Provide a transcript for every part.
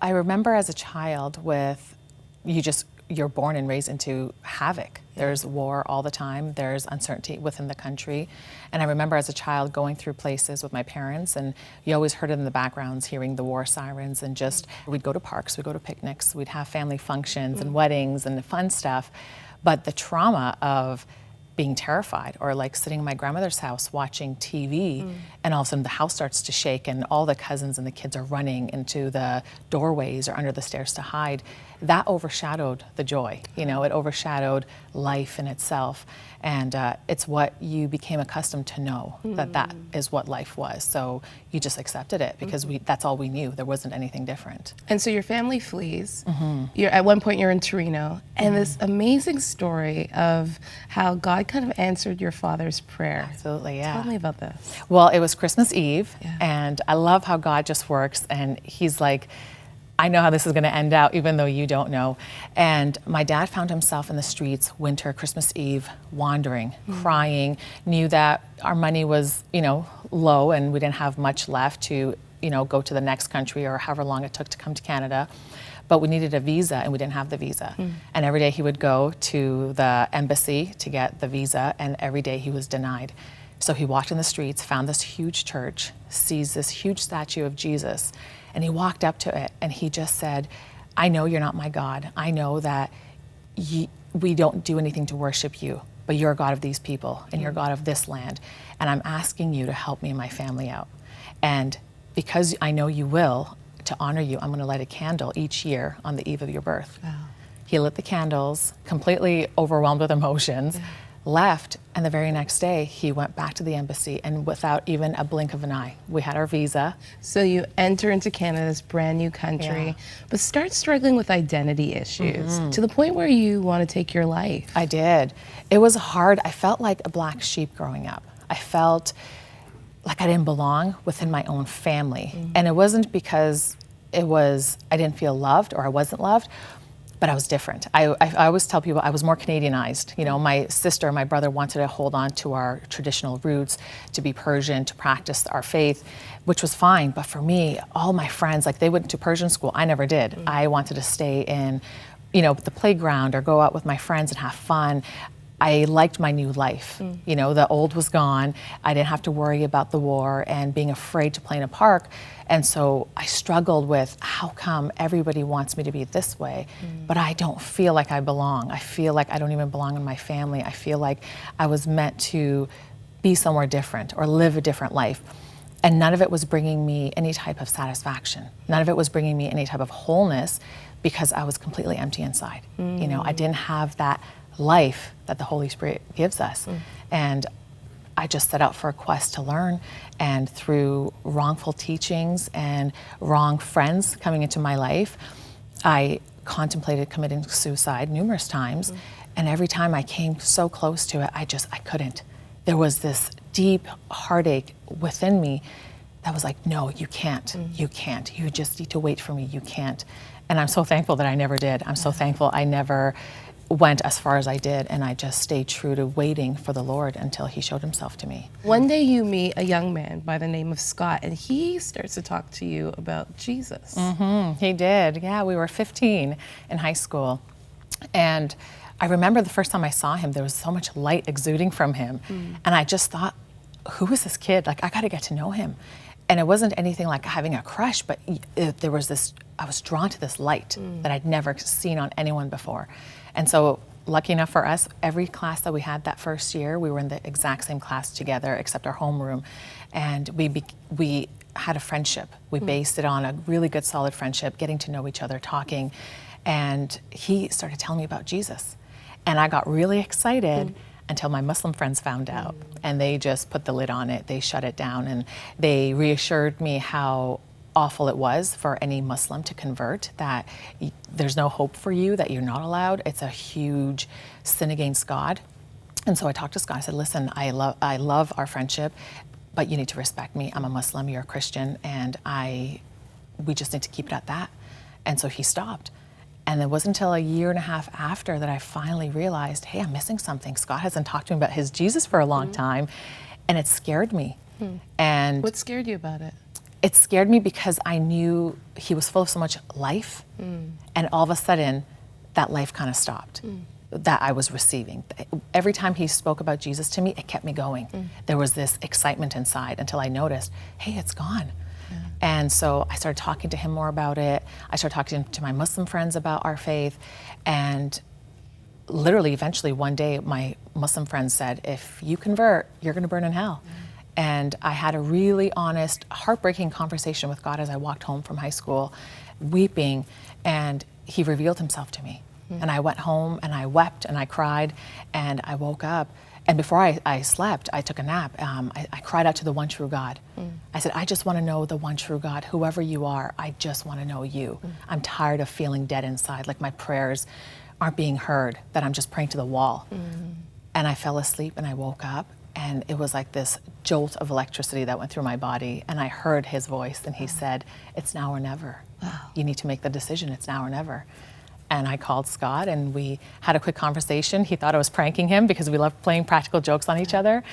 I remember as a child you're born and raised into havoc. There's war all the time. There's uncertainty within the country. And I remember as a child going through places with my parents, and you always heard it in the backgrounds, hearing the war sirens, and just, we'd go to parks, we'd go to picnics, we'd have family functions and weddings and the fun stuff. But the trauma of being terrified, or like sitting in my grandmother's house watching TV, and all of a sudden the house starts to shake and all the cousins and the kids are running into the doorways or under the stairs to hide, that overshadowed the joy. You know, it overshadowed life in itself. And it's what you became accustomed to know, that is what life was. So you just accepted it because that's all we knew. There wasn't anything different. And so your family flees. At one point you're in Torino, and this amazing story of how God kind of answered your father's prayer. Absolutely, yeah. Tell me about this. Well, it was Christmas Eve, and I love how God just works, and he's like, I know how this is going to end out, even though you don't know. And my dad found himself in the streets winter, Christmas Eve, wandering, crying, knew that our money was, low and we didn't have much left to, go to the next country or however long it took to come to Canada. But we needed a visa and we didn't have the visa. And every day he would go to the embassy to get the visa, and every day he was denied. So he walked in the streets, found this huge church, sees this huge statue of Jesus, and he walked up to it and he just said, I know you're not my God. I know that we don't do anything to worship you, but you're a God of these people and you're a God of this land. And I'm asking you to help me and my family out. And because I know you will, to honor you, I'm gonna light a candle each year on the eve of your birth. Wow. He lit the candles, completely overwhelmed with emotions, left, and the very next day he went back to the embassy, and without even a blink of an eye, we had our visa. So you enter into Canada, this brand new country, but start struggling with identity issues to the point where you want to take your life. I did. It was hard. I felt like a black sheep growing up. I felt like I didn't belong within my own family. And it wasn't because I didn't feel loved or I wasn't loved, but I was different. I always tell people I was more Canadianized. My sister and my brother wanted to hold on to our traditional roots, to be Persian, to practice our faith, which was fine. But for me, all my friends, like they went to Persian school. I never did. I wanted to stay in, the playground or go out with my friends and have fun. I liked my new life. The old was gone. I didn't have to worry about the war and being afraid to play in a park. And so I struggled with, how come everybody wants me to be this way, but I don't feel like I belong. I feel like I don't even belong in my family. I feel like I was meant to be somewhere different or live a different life. And none of it was bringing me any type of satisfaction. None of it was bringing me any type of wholeness, because I was completely empty inside. I didn't have that life that the Holy Spirit gives us. And I just set out for a quest to learn, and through wrongful teachings and wrong friends coming into my life, I contemplated committing suicide numerous times. And every time I came so close to it, I couldn't. There was this deep heartache within me that was like, no, you can't, you can't. You just need to wait for me, you can't. And I'm so thankful that I never did. I'm so thankful I never went as far as I did, and I just stayed true to waiting for the Lord until he showed himself to me. One day you meet a young man by the name of Scott, and he starts to talk to you about Jesus. He did, yeah. We were 15 in high school. And I remember the first time I saw him, there was so much light exuding from him. And I just thought, who is this kid? Like, I gotta get to know him. And it wasn't anything like having a crush, but there was this, I was drawn to this light that I'd never seen on anyone before. And so, lucky enough for us, every class that we had that first year, we were in the exact same class together, except our homeroom. And we had a friendship. We based it on a really good, solid friendship, getting to know each other, talking. And he started telling me about Jesus. And I got really excited until my Muslim friends found out. And they just put the lid on it. They shut it down. And they reassured me how awful it was for any Muslim to convert, that there's no hope for you, that you're not allowed. It's a huge sin against God. And so I talked to Scott. I said, listen, I love our friendship, but you need to respect me. I'm a Muslim, you're a Christian, and we just need to keep it at that. And so he stopped. And it wasn't until a year and a half after that I finally realized, hey, I'm missing something. Scott hasn't talked to me about his Jesus for a long time, and it scared me. And what scared you about it? it scared me because I knew he was full of so much life, and all of a sudden, that life kind of stopped. That I was receiving. Every time he spoke about Jesus to me, it kept me going. There was this excitement inside until I noticed, hey, it's gone. And so I started talking to him more about it. I started talking to my Muslim friends about our faith. And literally, eventually, one day, my Muslim friend said, if you convert, you're going to burn in hell. And I had a really honest, heartbreaking conversation with God as I walked home from high school, weeping, and he revealed himself to me. And I went home and I wept and I cried and I woke up. And before I slept, I took a nap. I cried out to the one true God. I said, I just want to know the one true God. Whoever you are, I just want to know you. I'm tired of feeling dead inside, like my prayers aren't being heard, that I'm just praying to the wall. And I fell asleep and I woke up, and it was like this jolt of electricity that went through my body. And I heard his voice, and he said, it's now or never. You need to make the decision. It's now or never. And I called Scott and we had a quick conversation. He thought I was pranking him because we love playing practical jokes on each other.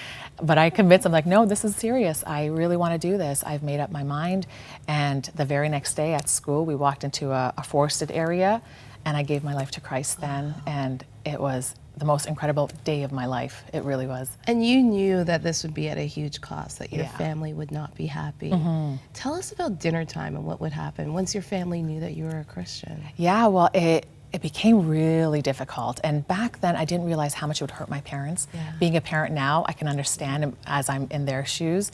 But I convinced him, like, no, this is serious. I really want to do this. I've made up my mind. And the very next day at school, we walked into a forested area and I gave my life to Christ then. And it was the most incredible day of my life. It really was. And you knew that this would be at a huge cost, that your family would not be happy. Tell us about dinner time and what would happen once your family knew that you were a Christian. Yeah, well, it became really difficult. And back then, I didn't realize how much it would hurt my parents. Being a parent now, I can understand as I'm in their shoes.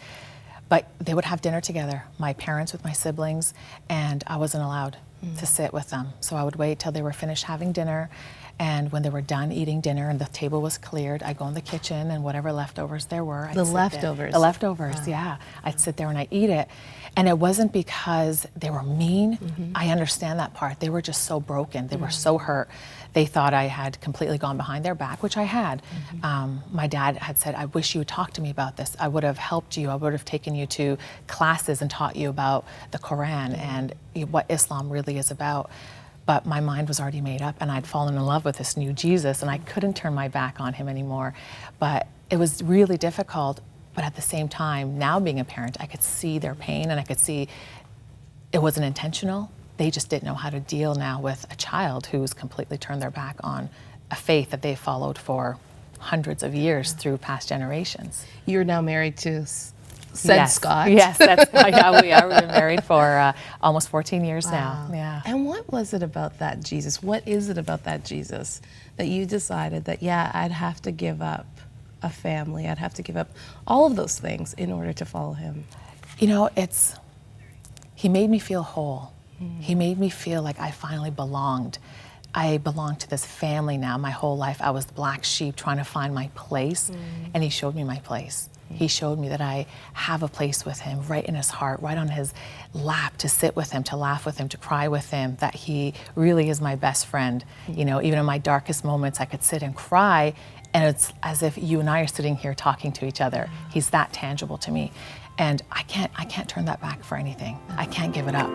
But they would have dinner together, my parents with my siblings, and I wasn't allowed to sit with them. So I would wait till they were finished having dinner. And when they were done eating dinner and the table was cleared, I'd go in the kitchen and whatever leftovers there were, I'd The sit leftovers? there. The leftovers, yeah. I'd sit there and I'd eat it. And it wasn't because they were mean. I understand that part. They were just so broken. They were so hurt. They thought I had completely gone behind their back, which I had. My dad had said, I wish you would talk to me about this. I would have helped you. I would have taken you to classes and taught you about the Quran and what Islam really is about. But my mind was already made up and I'd fallen in love with this new Jesus and I couldn't turn my back on him anymore. But it was really difficult. But at the same time, now being a parent, I could see their pain and I could see it wasn't intentional. They just didn't know how to deal now with a child who's completely turned their back on a faith that they followed for hundreds of years through past generations. You're now married to said Scott. Yes, that's yeah, we are. We've been married for almost 14 years now. Yeah. And what was it about that Jesus? What is it about that Jesus that you decided that, yeah, I'd have to give up a family, I'd have to give up all of those things in order to follow him? You know, he made me feel whole. He made me feel like I finally belonged. I belong to this family now. My whole life I was the black sheep trying to find my place, and he showed me my place. He showed me that I have a place with him, right in his heart, right on his lap, to sit with him, to laugh with him, to cry with him, that he really is my best friend. You know, even in my darkest moments, I could sit and cry, and it's as if you and I are sitting here talking to each other. He's that tangible to me. And I can't turn that back for anything. I can't give it up.